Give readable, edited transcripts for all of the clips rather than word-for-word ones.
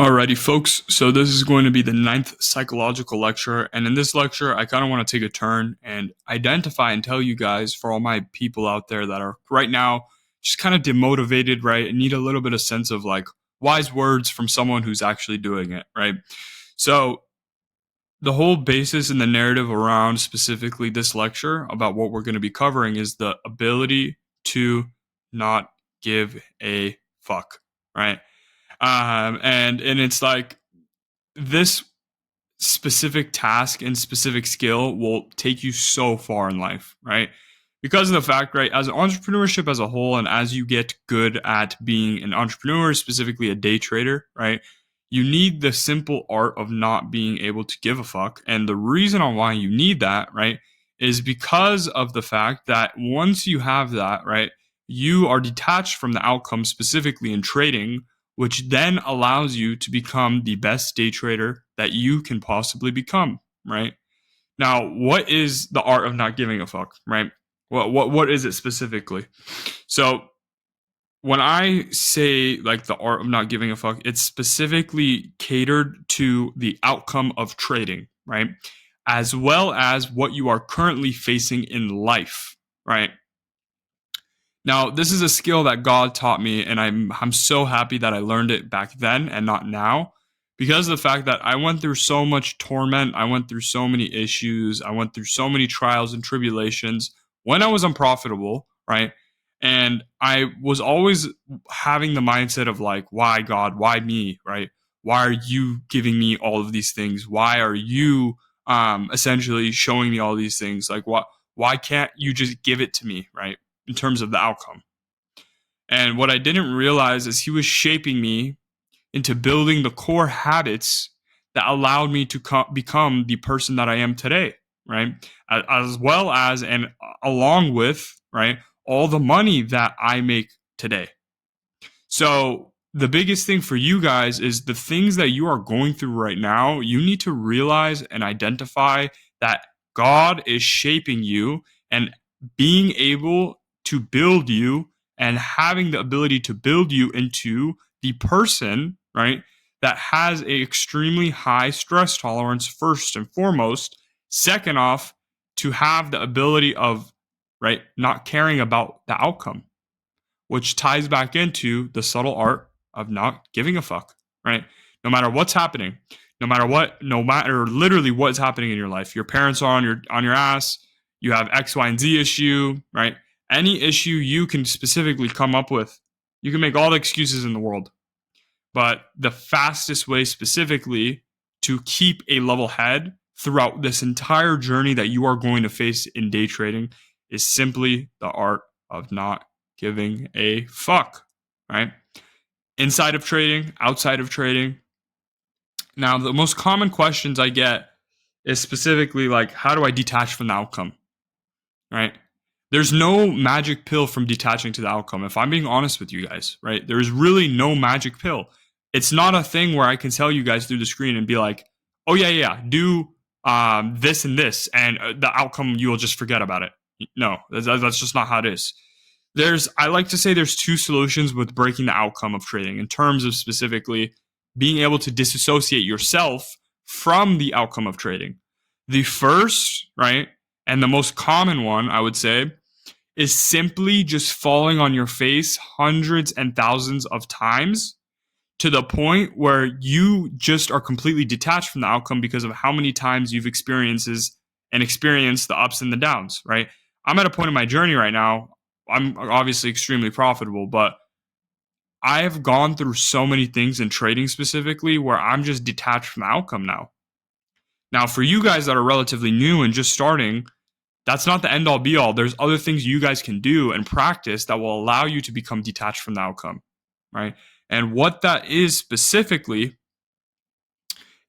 Alrighty, folks. So this is going to be the 9th psychological lecture. And in this lecture, I kind of want to take a turn and identify and tell you guys, for all my people out there that are right now just kind of demotivated, right? And need a little bit of sense of like wise words from someone who's actually doing it, right? So the whole basis and the narrative around specifically this lecture about what we're going to be covering is the ability to not give a fuck, right? And it's like this specific task and specific skill will take you so far in life, right? Because of the fact, right, as entrepreneurship as a whole, and as you get good at being an entrepreneur, specifically a day trader, right, you need the simple art of not being able to give a fuck. And the reason on why you need that, right, is because of the fact that once you have that, right, you are detached from the outcome, specifically in trading, which then allows you to become the best day trader that you can possibly become, right? Now, what is the art of not giving a fuck, right? What is it specifically? So when I say like the art of not giving a fuck, it's specifically catered to the outcome of trading, right? As well as what you are currently facing in life, right? Now, this is a skill that God taught me, and I'm so happy that I learned it back then and not now, because of the fact that I went through so much torment, I went through so many issues, I went through so many trials and tribulations when I was unprofitable, right? And I was always having the mindset of like, why God, why me, right? Why are you giving me all of these things? Why are you essentially showing me all these things? Like, why can't you just give it to me, right? In terms of the outcome. And what I didn't realize is he was shaping me into building the core habits that allowed me to become the person that I am today, right? As well as and along with, right, all the money that I make today. So the biggest thing for you guys is the things that you are going through right now, you need to realize and identify that God is shaping you and being able to build you and having the ability to build you into the person, right, that has a extremely high stress tolerance first and foremost. Second off, to have the ability of, right, not caring about the outcome, which ties back into the subtle art of not giving a fuck, right? No matter what's happening, no matter literally what's happening in your life, your parents are on your ass, you have X, Y, and Z issue, right? Any issue you can specifically come up with, you can make all the excuses in the world. But the fastest way specifically to keep a level head throughout this entire journey that you are going to face in day trading is simply the art of not giving a fuck, right? Inside of trading, outside of trading. Now, the most common questions I get is specifically like, how do I detach from the outcome, right? There's no magic pill from detaching to the outcome. If I'm being honest with you guys, right? There's really no magic pill. It's not a thing where I can tell you guys through the screen and be like, oh, yeah, do this and this, and the outcome, you will just forget about it. No, that's just not how it is. I like to say there's two solutions with breaking the outcome of trading in terms of specifically being able to disassociate yourself from the outcome of trading. The first, right, and the most common one, I would say, is simply just falling on your face hundreds and thousands of times to the point where you just are completely detached from the outcome because of how many times you've experienced the ups and the downs, right? I'm at a point in my journey right now. I'm obviously extremely profitable, but I have gone through so many things in trading specifically where I'm just detached from the outcome now. Now, for you guys that are relatively new and just starting, that's not the end all be all. There's other things you guys can do and practice that will allow you to become detached from the outcome, right? And what that is specifically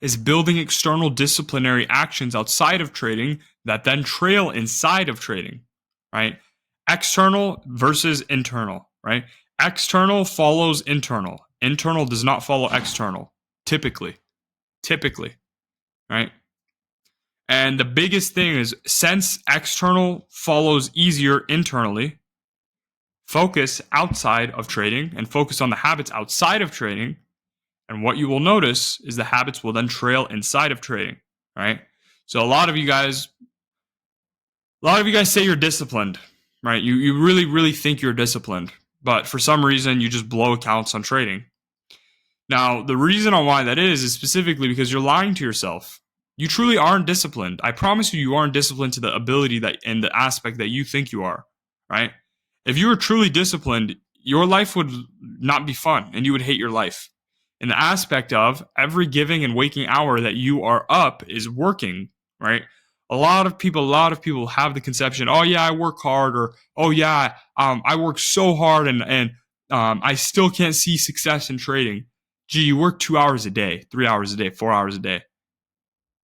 is building external disciplinary actions outside of trading that then trail inside of trading, right? External versus internal, right? External follows internal. Internal does not follow external, typically, right? And the biggest thing is, since external follows easier internally, focus outside of trading and focus on the habits outside of trading And what you will notice is the habits will then trail inside of trading, right? So a lot of you guys say you're disciplined, right? You really, really think you're disciplined, but for some reason you just blow accounts on trading. Now, the reason on why that is specifically because you're lying to yourself. You truly aren't disciplined. I promise you, you aren't disciplined to the ability that and the aspect that you think you are, right? If you were truly disciplined, your life would not be fun and you would hate your life. In the aspect of every giving and waking hour that you are up is working, right? A lot of people have the conception, oh yeah, I work hard, or oh yeah, I work so hard and I still can't see success in trading. Gee, you work 2 hours a day, 3 hours a day, 4 hours a day,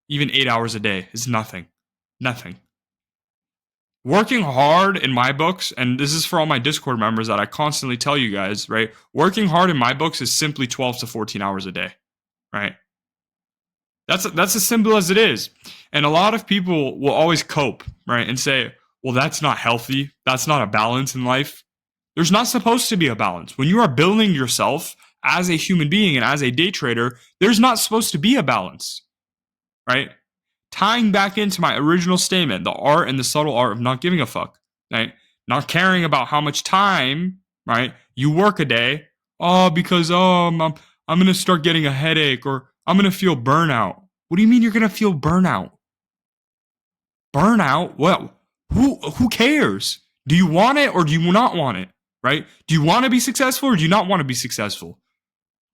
even 8 hours a day is nothing. Nothing. Working hard in my books, and this is for all my Discord members that I constantly tell you guys, right? Working hard in my books is simply 12 to 14 hours a day, right? That's as simple as it is. And a lot of people will always cope, right? And say, well, that's not healthy. That's not a balance in life. There's not supposed to be a balance. When you are building yourself as a human being and as a day trader, there's not supposed to be a balance, right? Tying back into my original statement, the art and the subtle art of not giving a fuck, right? Not caring about how much time, right, you work a day. Oh, because I'm gonna start getting a headache, or I'm gonna feel burnout. What do you mean you're gonna feel burnout? Burnout? Well, who cares? Do you want it or do you not want it? Right? Do you want to be successful or do you not want to be successful?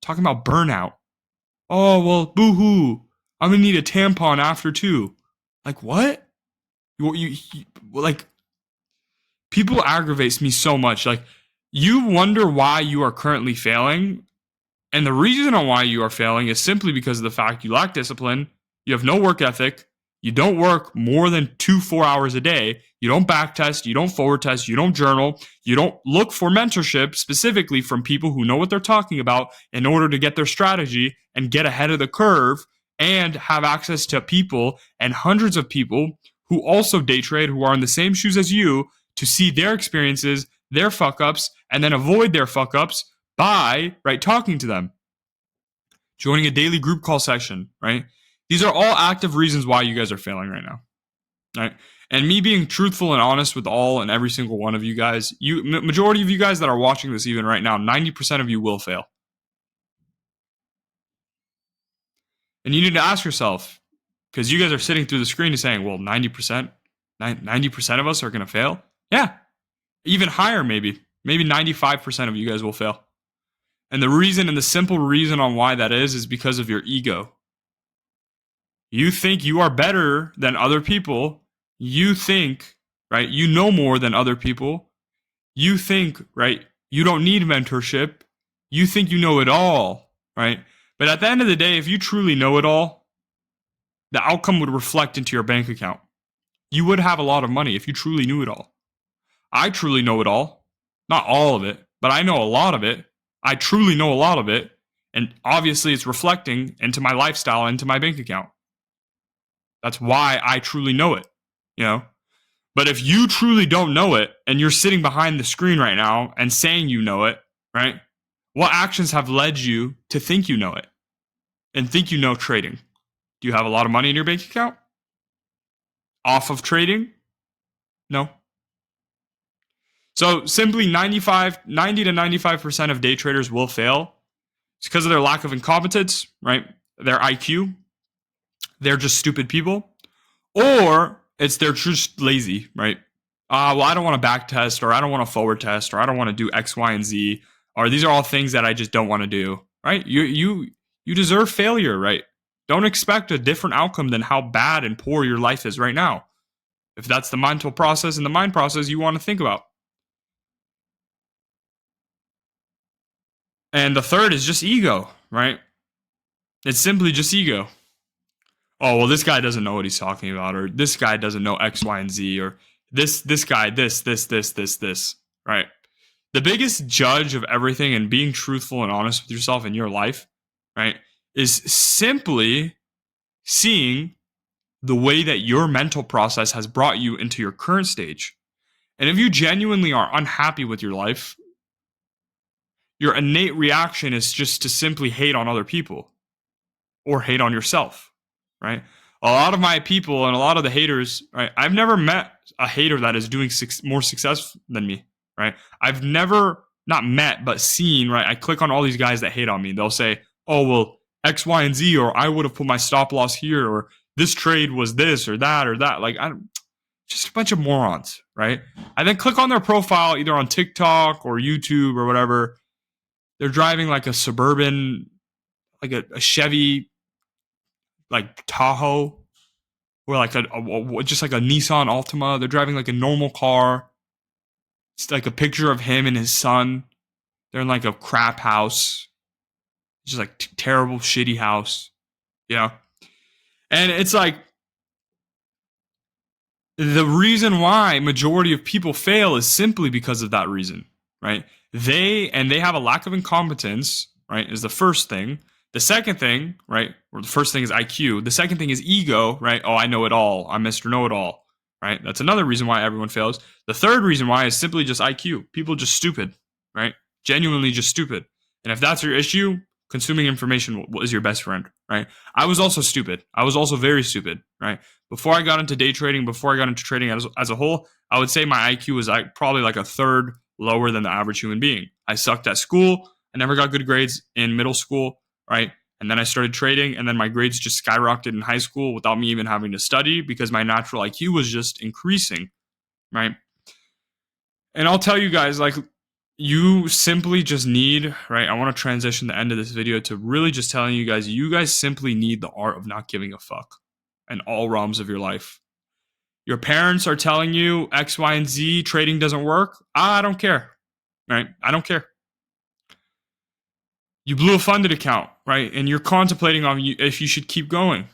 Talking about burnout. Oh well, boo-hoo. I'm gonna need a tampon after too. Like what? Like people aggravates me so much. Like you wonder why you are currently failing, and the reason on why you are failing is simply because of the fact you lack discipline, you have no work ethic, you don't work more than 2 4 hours a day, you don't back test, you don't forward test, you don't journal, you don't look for mentorship specifically from people who know what they're talking about in order to get their strategy and get ahead of the curve and have access to people and hundreds of people who also day trade, who are in the same shoes as you, to see their experiences, their fuck ups, and then avoid their fuck ups by, right, talking to them, joining a daily group call session, right? These are all active reasons why you guys are failing right now, right? And me being truthful and honest with all and every single one of you guys, majority of you guys that are watching this even right now, 90% of you will fail. And you need to ask yourself, because you guys are sitting through the screen and saying, well, 90%, 90% of us are going to fail. Yeah, even higher maybe 95% of you guys will fail. And the reason, and the simple reason on why that is because of your ego. You think you are better than other people. You think, right, you know more than other people. You think, right, you don't need mentorship. You think you know it all, right? But at the end of the day, if you truly know it all, the outcome would reflect into your bank account. You would have a lot of money if you truly knew it all. I truly know it all. Not all of it, but I know a lot of it. I truly know a lot of it. And obviously, it's reflecting into my lifestyle, into my bank account. That's why I truly know it, you know? But if you truly don't know it and you're sitting behind the screen right now and saying you know it, right? What actions have led you to think you know it and think you know trading? Do you have a lot of money in your bank account? Off of trading? No. So simply 90 to 95% of day traders will fail. It's because of their lack of incompetence, right? Their IQ. They're just stupid people. Or it's they're just lazy, right? Well, I don't want to back test, or I don't want to forward test, or I don't want to do X, Y, and Z, or these are all things that I just don't want to do, right? You deserve failure, right? Don't expect a different outcome than how bad and poor your life is right now. If that's the mental process and the mind process you want to think about. And the third is just ego, right? It's simply just ego. Oh, well, this guy doesn't know what he's talking about, or this guy doesn't know X, Y, and Z, or this guy, this, right? The biggest judge of everything and being truthful and honest with yourself in your life, right, is simply seeing the way that your mental process has brought you into your current stage. And if you genuinely are unhappy with your life, your innate reaction is just to simply hate on other people or hate on yourself, right? A lot of my people and a lot of the haters, right? I've never met a hater that is doing more success than me, right? I've never not met but seen, right? I click on all these guys that hate on me. They'll say, "Oh, well, X, Y, and Z, or I would have put my stop loss here, or this trade was this or that or that." Like, just a bunch of morons, right? I then click on their profile either on TikTok or YouTube or whatever. They're driving like a suburban, like a Chevy, like Tahoe, or like just like a Nissan Altima. They're driving like a normal car. It's like a picture of him and his son. They're in like a crap house, just like terrible, shitty house, you know. And it's like the reason why majority of people fail is simply because of that reason, right? They have a lack of incompetence, right? Is the first thing. The second thing, right? Or the first thing is IQ. The second thing is ego, right? Oh, I know it all. I'm Mr. Know It All, right? That's another reason why everyone fails. The third reason why is simply just IQ. People just stupid, right? Genuinely just stupid. And if that's your issue, consuming information is your best friend, right? I was also stupid. I was also very stupid, right? Before I got into day trading, before I got into trading as a whole, I would say my IQ was probably like a third lower than the average human being. I sucked at school. I never got good grades in middle school, right? And then I started trading, and then my grades just skyrocketed in high school without me even having to study because my natural IQ was just increasing, right? And I'll tell you guys, like, you simply just need, right? I want to transition the end of this video to really just telling you guys simply need the art of not giving a fuck in all realms of your life. Your parents are telling you X, Y, and Z, trading doesn't work. I don't care, right? I don't care. You blew a funded account, right? And you're contemplating on if you should keep going.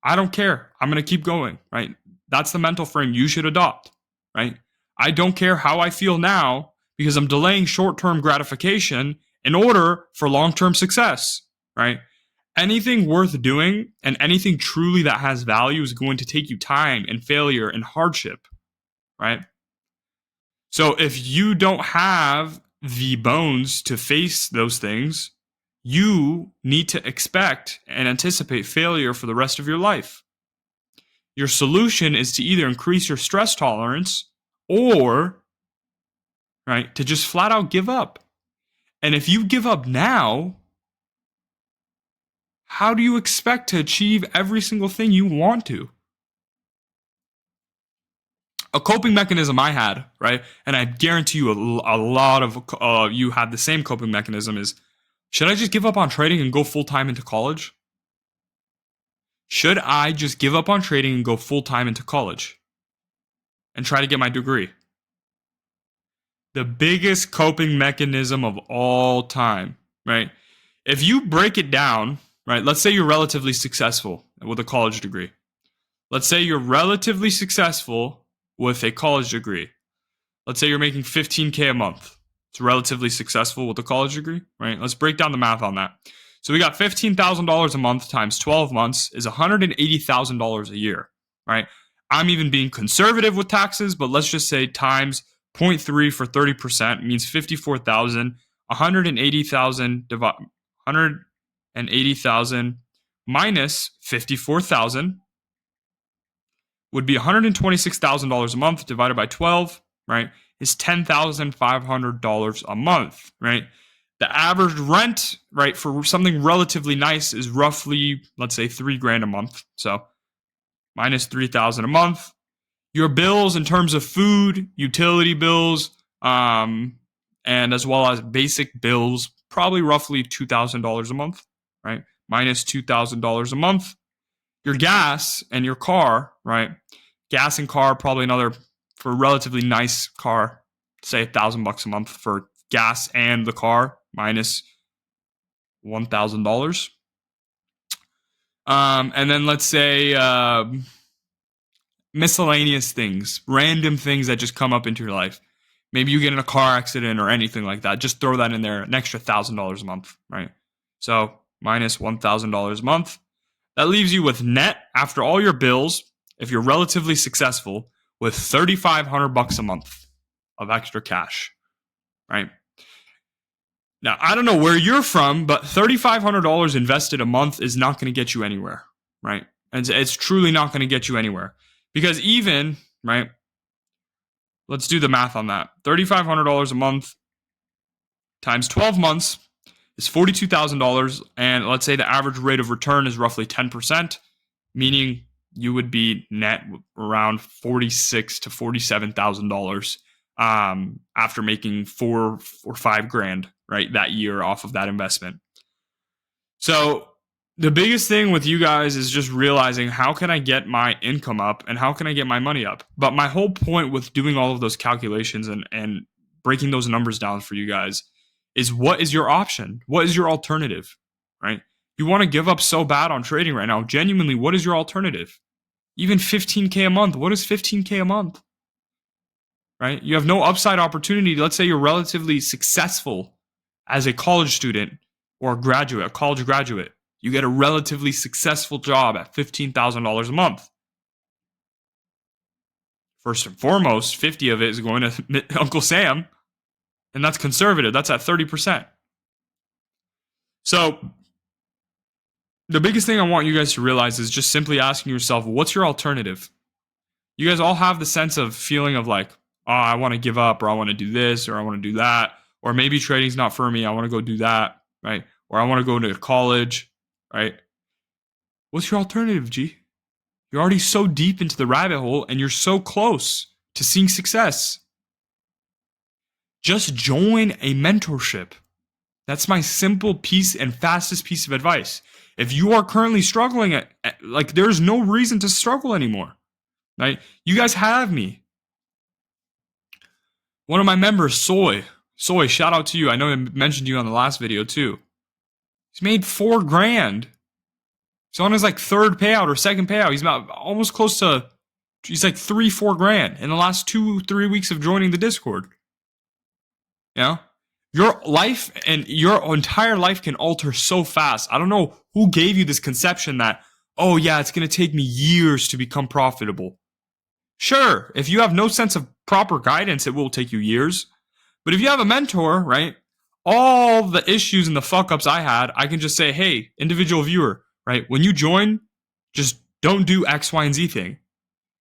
I don't care. I'm going to keep going, right? That's the mental frame you should adopt, right? I don't care how I feel now because I'm delaying short-term gratification in order for long-term success, right? Anything worth doing and anything truly that has value is going to take you time and failure and hardship, right? So if you don't have the bones to face those things, you need to expect and anticipate failure for the rest of your life. Your solution is to either increase your stress tolerance or, right, to just flat out give up. And if you give up now, how do you expect to achieve every single thing you want to? A coping mechanism I had, right, and I guarantee you a lot of you had the same coping mechanism is, should I just give up on trading and go full-time into college? Should I just give up on trading and go full-time into college and try to get my degree? The biggest coping mechanism of all time, right? If you break it down, right, let's say you're relatively successful with a college degree. Let's say you're relatively successful with a college degree. Let's say you're making $15K a month. It's relatively successful with a college degree, right? Let's break down the math on that. So we got $15,000 a month times 12 months is $180,000 a year, right? I'm even being conservative with taxes, but let's just say times 0.3 for 30% means 54,000. 180,000 minus 54,000 would be $126,000 a month divided by 12, right? Is $10,500 a month, right? The average rent, right, for something relatively nice is roughly, let's say, $3,000 a month. So minus $3,000 a month. Your bills in terms of food, utility bills, and as well as basic bills, probably roughly $2,000 a month, right? Minus $2,000 a month. Your gas and your car, right? Gas and car, probably another, for a relatively nice car, say $1,000 a month for gas and the car, minus $1,000. And then let's say miscellaneous things, random things that just come up into your life. Maybe you get in a car accident or anything like that. Just throw that in there, an extra $1,000 a month, right? So minus $1,000 a month. That leaves you with net, after all your bills, if you're relatively successful, with $3,500 a month of extra cash, right? Now, I don't know where you're from, but $3,500 invested a month is not going to get you anywhere, right? It's truly not going to get you anywhere. Because even, right, let's do the math on that. $3,500 a month times 12 months is $42,000. And let's say the average rate of return is roughly 10%, meaning you would be net around $46,000 to $47,000 after making $4 or $5 grand, right, that year off of that investment. So the biggest thing with you guys is just realizing, how can I get my income up and how can I get my money up? But my whole point with doing all of those calculations and breaking those numbers down for you guys is, what is your option? What is your alternative, right? You want to give up so bad on trading right now. Genuinely, what is your alternative? Even 15K a month. What is 15K a month? Right? You have no upside opportunity. Let's say you're relatively successful as a college student or a college graduate. You get a relatively successful job at $15,000 a month. First and foremost, 50 of it is going to Uncle Sam, and that's conservative. That's at 30%. So the biggest thing I want you guys to realize is just simply asking yourself, what's your alternative? You guys all have the sense of feeling of like, oh, I want to give up, or I want to do this, or I want to do that, or maybe trading's not for me. I want to go do that, right? Or I want to go to college, right? What's your alternative, G? You're already so deep into the rabbit hole and you're so close to seeing success. Just join a mentorship. That's my simple piece and fastest piece of advice. If you are currently struggling like, there's no reason to struggle anymore, right? You guys have me. One of my members, Soy, shout out to you. I know I mentioned you on the last video too. He's made $4 grand. He's on his like third payout or second payout. He's about almost close to, he's like $3-4 grand in the last 2-3 weeks of joining the Discord. You know, your life and your entire life can alter so fast. I don't know who gave you this conception that, oh yeah, it's going to take me years to become profitable. Sure, if you have no sense of proper guidance, it will take you years. But if you have a mentor, right, all the issues and the fuck ups I had, I can just say, hey, individual viewer, right, when you join, just don't do X, Y, and Z thing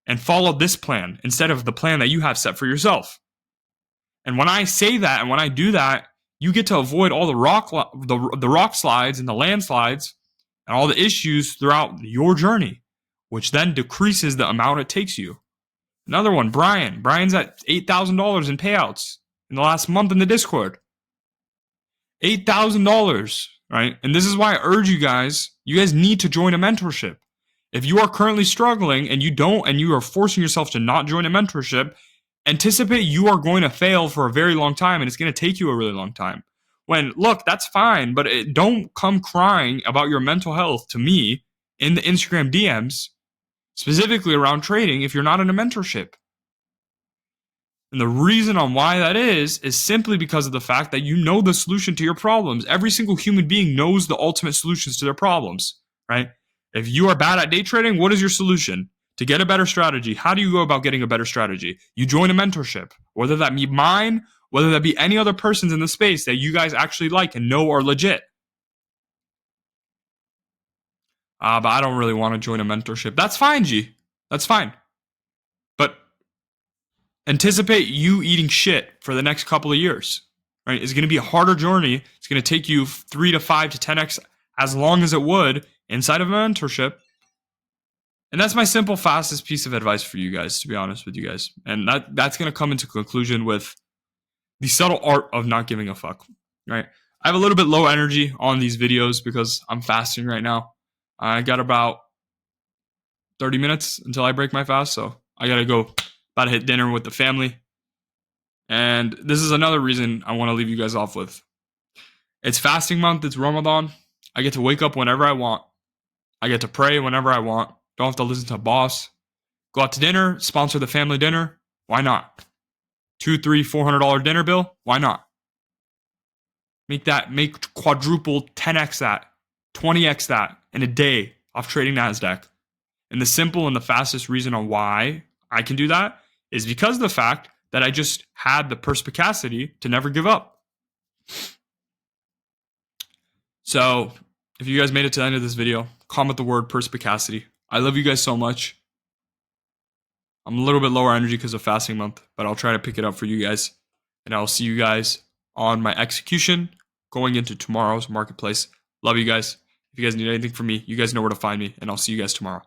and follow this plan instead of the plan that you have set for yourself. And when I say that and when I do that, you get to avoid all the rock slides and the landslides and all the issues throughout your journey, which then decreases the amount it takes you. Another one, Brian. Brian's at $8,000 in payouts in the last month in the Discord. $8,000, right? And this is why I urge you guys need to join a mentorship. If you are currently struggling and you are forcing yourself to not join a mentorship, anticipate you are going to fail for a very long time, and it's going to take you a really long time. When, look, that's fine, but don't come crying about your mental health to me in the Instagram DMs, specifically around trading, if you're not in a mentorship. And the reason on why that is simply because of the fact that you know the solution to your problems. Every single human being knows the ultimate solutions to their problems, right? If you are bad at day trading, what is your solution? To get a better strategy, how do you go about getting a better strategy? You join a mentorship, whether that be mine, whether that be any other persons in the space that you guys actually like and know are legit. But I don't really want to join a mentorship. That's fine, G. That's fine. But anticipate you eating shit for the next couple of years, right? It's going to be a harder journey. It's going to take you 3 to 5 to 10x as long as it would inside of a mentorship. And that's my simple, fastest piece of advice for you guys, to be honest with you guys. And that's going to come into conclusion with the subtle art of not giving a fuck, right? I have a little bit low energy on these videos because I'm fasting right now. I got about 30 minutes until I break my fast, so I got to go about to hit dinner with the family. And this is another reason I want to leave you guys off with. It's fasting month. It's Ramadan. I get to wake up whenever I want. I get to pray whenever I want. Don't have to listen to a boss. Go out to dinner, sponsor the family dinner. Why not? $200, $300, $400 dinner bill. Why not? Make quadruple 10x that, 20x that in a day off trading NASDAQ. And the simple and the fastest reason on why I can do that is because of the fact that I just had the perspicacity to never give up. So if you guys made it to the end of this video, comment the word perspicacity. I love you guys so much. I'm a little bit lower energy because of fasting month, but I'll try to pick it up for you guys. And I'll see you guys on my execution going into tomorrow's marketplace. Love you guys. If you guys need anything from me, you guys know where to find me, and I'll see you guys tomorrow.